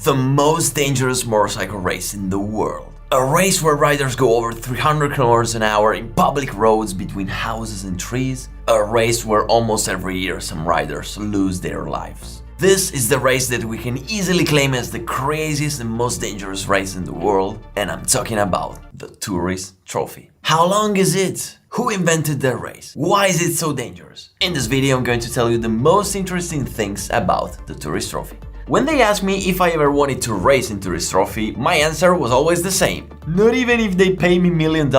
The most dangerous motorcycle race in the world. A race where riders go over 300 kilometers an hour in public roads between houses and trees. A race where almost every year some riders lose their lives. This is the race that we can easily claim as the craziest and most dangerous race in the world, and I'm talking about the Tourist Trophy. How long is it? Who invented the race? Why is it so dangerous? In this video I'm going to tell you the most interesting things about the Tourist Trophy. When they asked me if I ever wanted to race in Tourist Trophy, my answer was always the same. Not even if they pay me $1 million.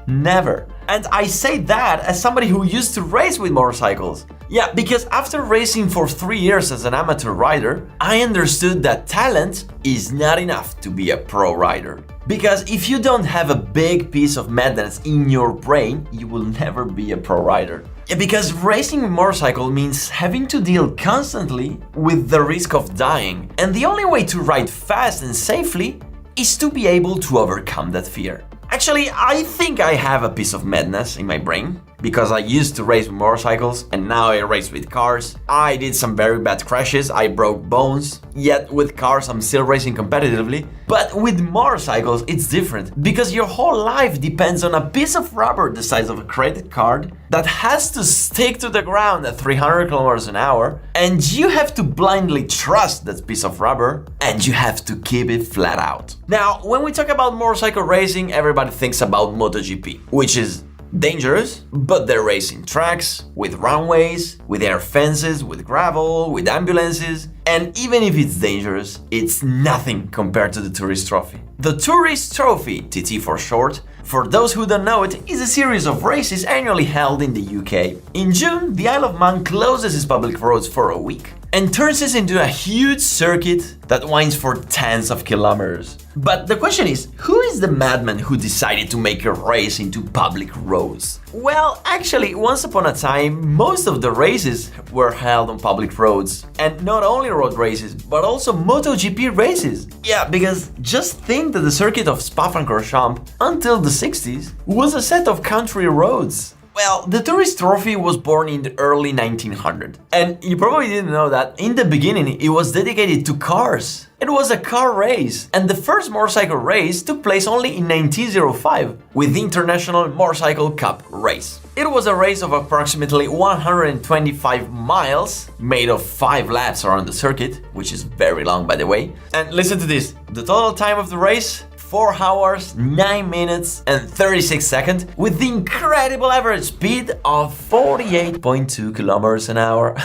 Never. And I say that as somebody who used to race with motorcycles. Yeah, because after racing for 3 years as an amateur rider, I understood that talent is not enough to be a pro rider. Because if you don't have a big piece of madness in your brain, you will never be a pro rider. Yeah, because racing with motorcycle means having to deal constantly with the risk of dying. And the only way to ride fast and safely is to be able to overcome that fear. Actually, I think I have a piece of madness in my brain, because I used to race with motorcycles and now I race with cars. I did some very bad crashes, I broke bones, yet with cars I'm still racing competitively. But with motorcycles it's different, because your whole life depends on a piece of rubber the size of a credit card that has to stick to the ground at 300 kilometers an hour, and you have to blindly trust that piece of rubber, and you have to keep it flat out. Now, when we talk about motorcycle racing, everybody thinks about MotoGP, which is dangerous, but they're racing tracks, with runways, with air fences, with gravel, with ambulances, and even if it's dangerous, it's nothing compared to the Tourist Trophy. The Tourist Trophy, TT for short, for those who don't know it, is a series of races annually held in the UK. In June, the Isle of Man closes its public roads for a week and turns it into a huge circuit that winds for tens of kilometers. But the question is, who is the madman who decided to make a race into public roads? Well, actually, once upon a time, most of the races were held on public roads. And not only road races, but also MotoGP races. Yeah, because just think that the circuit of Spa-Francorchamps, until the 60s, was a set of country roads. Well, the Tourist Trophy was born in the early 1900s, and you probably didn't know that in the beginning it was dedicated to cars. It was a car race, and the first motorcycle race took place only in 1905 with the International Motorcycle Cup race. It was a race of approximately 125 miles, made of 5 laps around the circuit, which is very long by the way. And listen to this, the total time of the race: 4 hours, 9 minutes and 36 seconds, with the incredible average speed of 48.2 kilometers an hour.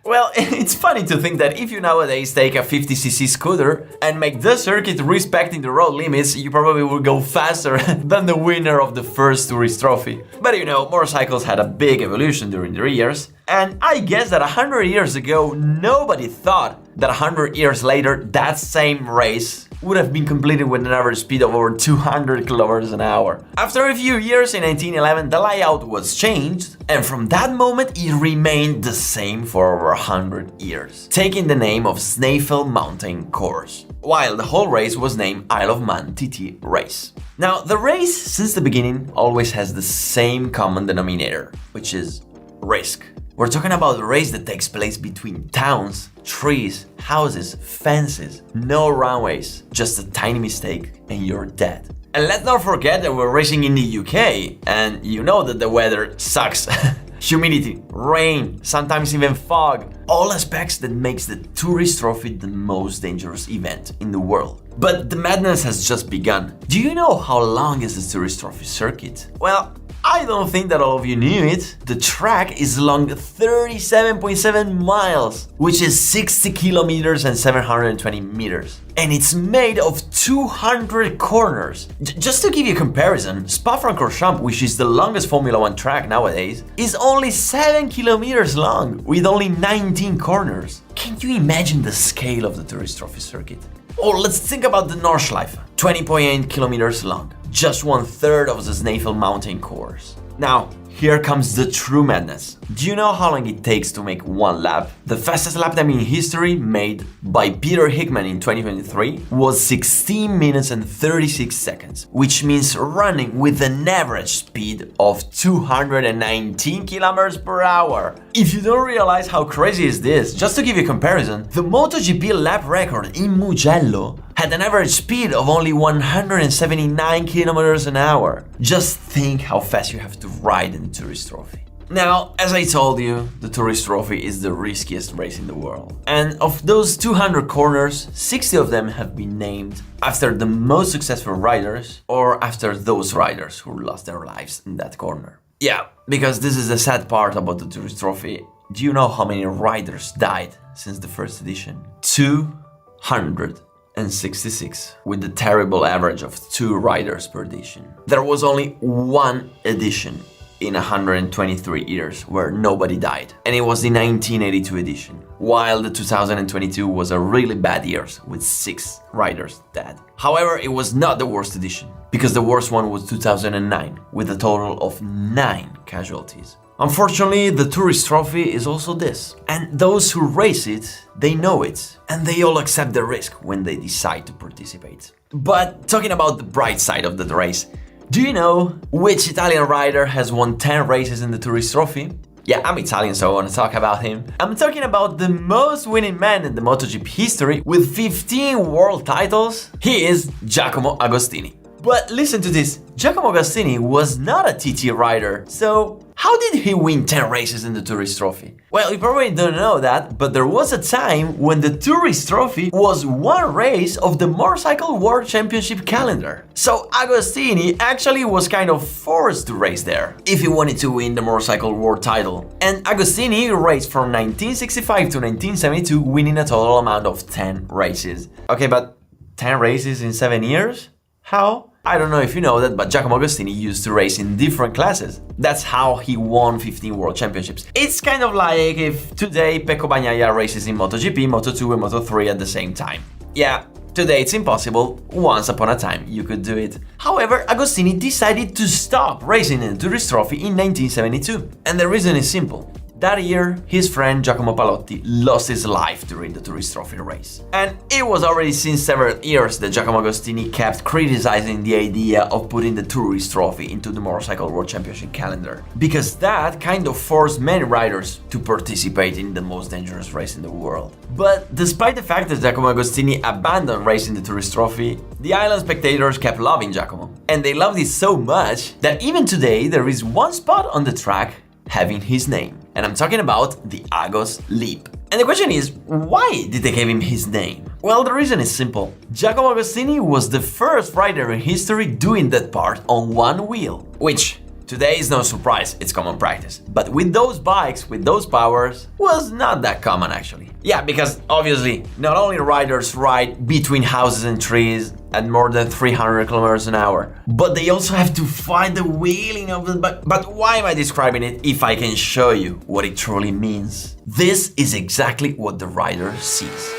Well, it's funny to think that if you nowadays take a 50cc scooter and make the circuit respecting the road limits, you probably will go faster than the winner of the first Tourist Trophy. But you know, motorcycles had a big evolution during the years, and I guess that 100 years ago, nobody thought that 100 years later, that same race would have been completed with an average speed of over 200 kilometers an hour. After a few years, in 1911, the layout was changed, and from that moment it remained the same for over 100 years, taking the name of Snaefell Mountain Course, while the whole race was named Isle of Man TT Race. Now, the race, since the beginning, always has the same common denominator, which is risk. We're talking about a race that takes place between towns, trees, houses, fences, no runways, just a tiny mistake and you're dead. And let's not forget that we're racing in the UK, and you know that the weather sucks. Humidity, rain, sometimes even fog, all aspects that makes the Tourist Trophy the most dangerous event in the world. But the madness has just begun. Do you know how long is the Tourist Trophy circuit? Well, I don't think that all of you knew it. The track is long 37.7 miles, which is 60 kilometers and 720 meters. And it's made of 200 corners. Just to give you a comparison, Spa-Francorchamps, which is the longest Formula 1 track nowadays, is only 7 kilometers long, with only 19 corners. Can you imagine the scale of the Tourist Trophy circuit? Or let's think about the Nordschleife, 20.8 kilometers long, just 1/3 of the Snaefell Mountain Course. Now, here comes the true madness. Do you know how long it takes to make one lap? The fastest lap time in history, made by Peter Hickman in 2023, was 16 minutes and 36 seconds, which means running with an average speed of 219 kilometers per hour. If you don't realize how crazy is this, just to give you a comparison, the MotoGP lap record in Mugello had an average speed of only 179 kilometers an hour. Just think how fast you have to ride in the Tourist Trophy. Now, as I told you, the Tourist Trophy is the riskiest race in the world. And of those 200 corners, 60 of them have been named after the most successful riders or after those riders who lost their lives in that corner. Yeah, because this is the sad part about the Tourist Trophy. Do you know how many riders died since the first edition? 266, with the terrible average of 2 riders per edition. There was only one edition in 123 years where nobody died, and it was the 1982 edition, while the 2022 was a really bad year with 6 riders dead. However, it was not the worst edition, because the worst one was 2009, with a total of 9 casualties. Unfortunately, the Tourist Trophy is also this, and those who race it, they know it, and they all accept the risk when they decide to participate. But talking about the bright side of the race, do you know which Italian rider has won 10 races in the Tourist Trophy? Yeah, I'm Italian, so I want to talk about him. I'm talking about the most winning man in the MotoGP history with 15 world titles. He is Giacomo Agostini. But listen to this, Giacomo Agostini was not a TT rider, so how did he win 10 races in the Tourist Trophy? Well, you probably don't know that, but there was a time when the Tourist Trophy was one race of the Motorcycle World Championship calendar. So Agostini actually was kind of forced to race there if he wanted to win the Motorcycle World title. And Agostini raced from 1965 to 1972, winning a total amount of 10 races. Okay, but 10 races in 7 years? How? I don't know if you know that, but Giacomo Agostini used to race in different classes. That's how he won 15 World Championships. It's kind of like if today Pecco Bagnaia races in MotoGP, Moto2 and Moto3 at the same time. Yeah, today it's impossible. Once upon a time you could do it. However, Agostini decided to stop racing in the Tourist Trophy in 1972. And the reason is simple. That year, his friend Giacomo Palotti lost his life during the Tourist Trophy race. And it was already since several years that Giacomo Agostini kept criticizing the idea of putting the Tourist Trophy into the Motorcycle World Championship calendar, because that kind of forced many riders to participate in the most dangerous race in the world. But despite the fact that Giacomo Agostini abandoned racing the Tourist Trophy, the island spectators kept loving Giacomo. And they loved it so much that even today there is one spot on the track having his name. And I'm talking about the Agos Leap. And the question is, why did they give him his name? Well, the reason is simple. Giacomo Agostini was the first rider in history doing that part on one wheel, which today is no surprise, it's common practice. But with those bikes, with those powers, was not that common actually. Yeah, because obviously, not only riders ride between houses and trees at more than 300 kilometers an hour, but they also have to find the wheeling of the bike. But why am I describing it if I can show you what it truly means? This is exactly what the rider sees.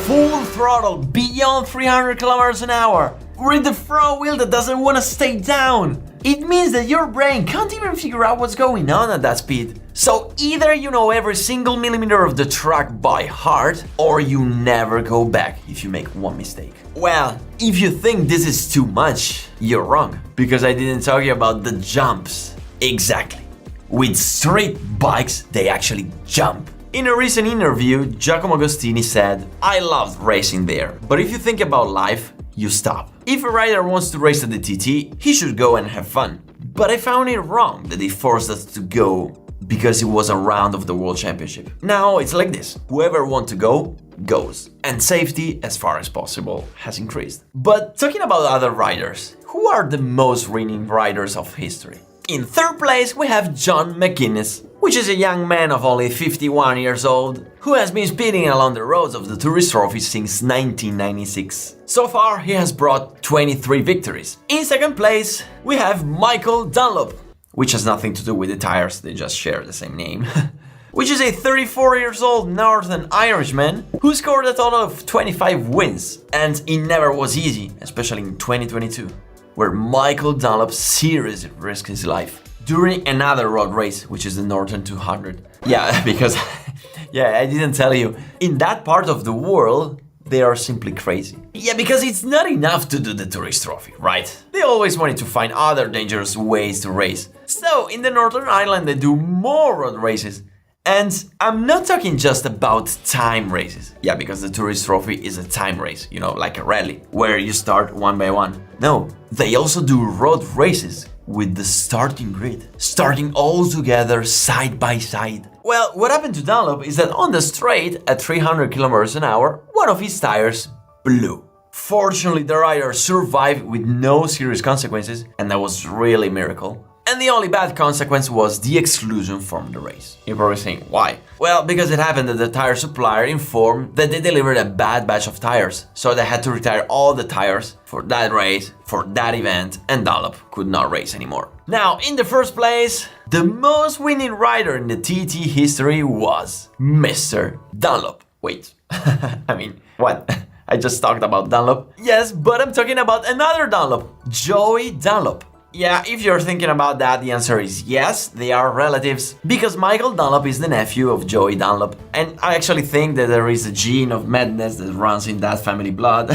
Full throttle beyond 300 kilometers an hour with the front wheel that doesn't want to stay down. It means that your brain can't even figure out what's going on at that speed. So either you know every single millimeter of the track by heart, or you never go back if you make one mistake. Well, if you think this is too much, you're wrong, because I didn't talk about the jumps. Exactly. With street bikes, they actually jump. In a recent interview, Giacomo Agostini said, "I loved racing there, but if you think about life, you stop. If a rider wants to race at the TT, he should go and have fun. But I found it wrong that they forced us to go because it was a round of the World Championship. Now it's like this, whoever wants to go, goes. And safety, as far as possible, has increased." But talking about other riders, who are the most winning riders of history? In third place, we have John McGuinness, which is a young man of only 51 years old, who has been speeding along the roads of the Tourist Trophy since 1996. So far, he has brought 23 victories. In second place, we have Michael Dunlop, which has nothing to do with the tires, they just share the same name. which is a 34 years old Northern Irishman who scored a total of 25 wins. And it never was easy, especially in 2022, where Michael Dunlop seriously risked his life during another road race, which is the Northern 200. Yeah, because, yeah, I didn't tell you, in that part of the world, they are simply crazy. Yeah, because it's not enough to do the tourist trophy, right? They always wanted to find other dangerous ways to race. So, in the Northern Ireland, they do more road races. And I'm not talking just about time races. Yeah, because the tourist trophy is a time race, you know, like a rally, where you start one by one. No, they also do road races with the starting grid, starting all together side by side. Well, what happened to Dunlop is that on the straight at 300 kilometers an hour, one of his tires blew. Fortunately, the rider survived with no serious consequences, and that was really a miracle. And the only bad consequence was the exclusion from the race. You're probably saying, why? Well, because it happened that the tire supplier informed that they delivered a bad batch of tires, so they had to retire all the tires for that race, for that event, and Dunlop could not race anymore. Now, in the first place, the most winning rider in the TT history was Mr. Dunlop. Wait, I mean, what? I just talked about Dunlop? Yes, but I'm talking about another Dunlop, Joey Dunlop. Yeah, if you're thinking about that, the answer is yes, they are relatives, because Michael Dunlop is the nephew of Joey Dunlop, and I actually think that there is a gene of madness that runs in that family blood.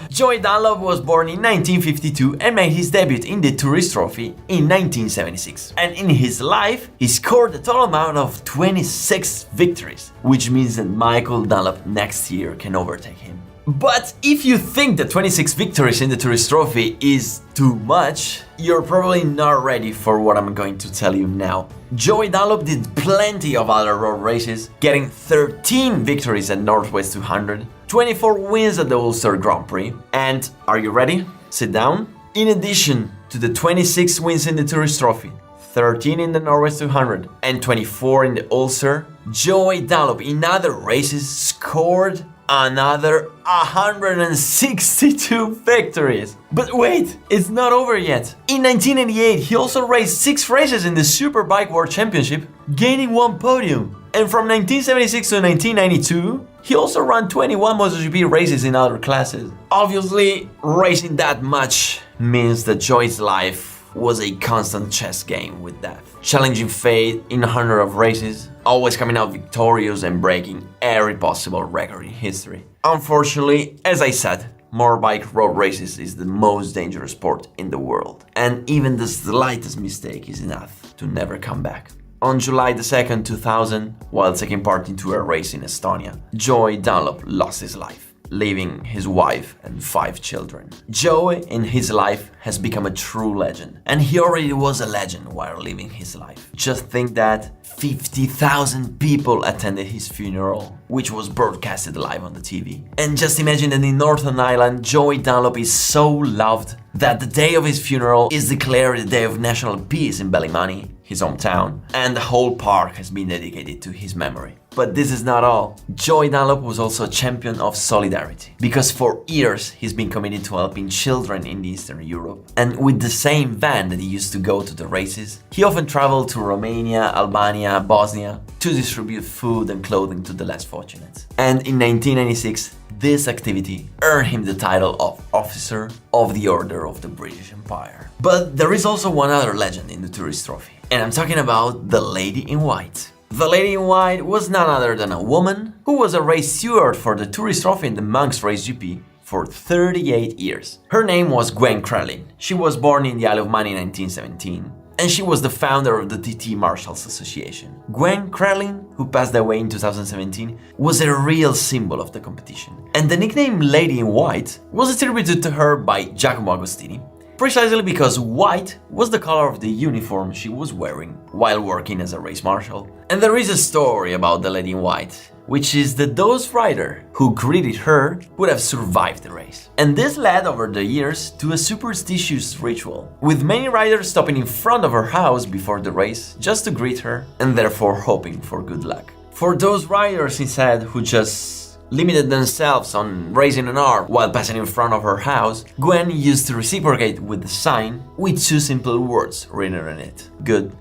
Joey Dunlop was born in 1952 and made his debut in the Tourist Trophy in 1976. And in his life, he scored a total amount of 26 victories, which means that Michael Dunlop next year can overtake him. But if you think that 26 victories in the Tourist Trophy is too much, you're probably not ready for what I'm going to tell you now. Joey Dunlop did plenty of other road races, getting 13 victories at Northwest 200, 24 wins at the Ulster Grand Prix, and are you ready? Sit down. In addition to the 26 wins in the Tourist Trophy, 13 in the Northwest 200, and 24 in the Ulster, Joey Dunlop in other races scored another 162 victories. But wait, it's not over yet. In 1988, he also raced 6 races in the Superbike World Championship, gaining 1 podium. And from 1976 to 1992, he also ran 21 MotoGP races in other classes. Obviously, racing that much means that Joey's life was a constant chess game with death, challenging fate in 100 of races, always coming out victorious and breaking every possible record in history. Unfortunately, as I said, motorbike road races is the most dangerous sport in the world, and even the slightest mistake is enough to never come back. On July 2nd, 2000, while taking part into a race in Estonia, Joey Dunlop lost his life, leaving his wife and 5 children. Joey in his life has become a true legend, and he already was a legend while living his life. Just think that 50,000 people attended his funeral, which was broadcasted live on the TV. And just imagine that in Northern Ireland, Joey Dunlop is so loved that the day of his funeral is declared the Day of National Peace in Ballymoney, his hometown, and the whole park has been dedicated to his memory. But this is not all. Joey Dunlop was also a champion of solidarity, because for years he's been committed to helping children in Eastern Europe. And with the same van that he used to go to the races, he often traveled to Romania, Albania, Bosnia to distribute food and clothing to the less fortunate. And in 1996, this activity earned him the title of Officer of the Order of the British Empire. But there is also one other legend in the Tourist Trophy, and I'm talking about the Lady in White. The Lady in White was none other than a woman who was a race steward for the Tourist Trophy in the Manx Race GP for 38 years. Her name was Gwen Crellin. She was born in the Isle of Man in 1917, and she was the founder of the TT Marshals Association. Gwen Crellin, who passed away in 2017, was a real symbol of the competition. And the nickname Lady in White was attributed to her by Giacomo Agostini, precisely because white was the color of the uniform she was wearing while working as a race marshal. And there is a story about the Lady in White, which is that those riders who greeted her would have survived the race. And this led over the years to a superstitious ritual, with many riders stopping in front of her house before the race just to greet her and therefore hoping for good luck. For those riders instead who just limited themselves on raising an arm while passing in front of her house, Gwen used to reciprocate with the sign with 2 simple words written on it: good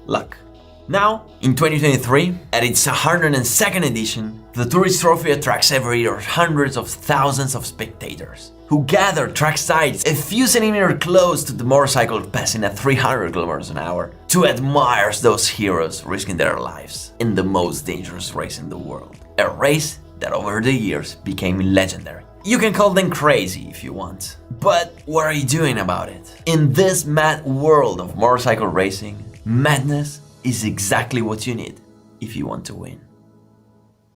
luck. Now, in 2023, at its 102nd edition, the Tourist Trophy attracts every year hundreds of thousands of spectators who gather trackside a few centimeters close to the motorcycle passing at 300 kilometers an hour to admire those heroes risking their lives in the most dangerous race in the world. A race that over the years became legendary. You can call them crazy if you want, but what are you doing about it? In this mad world of motorcycle racing, madness is exactly what you need if you want to win.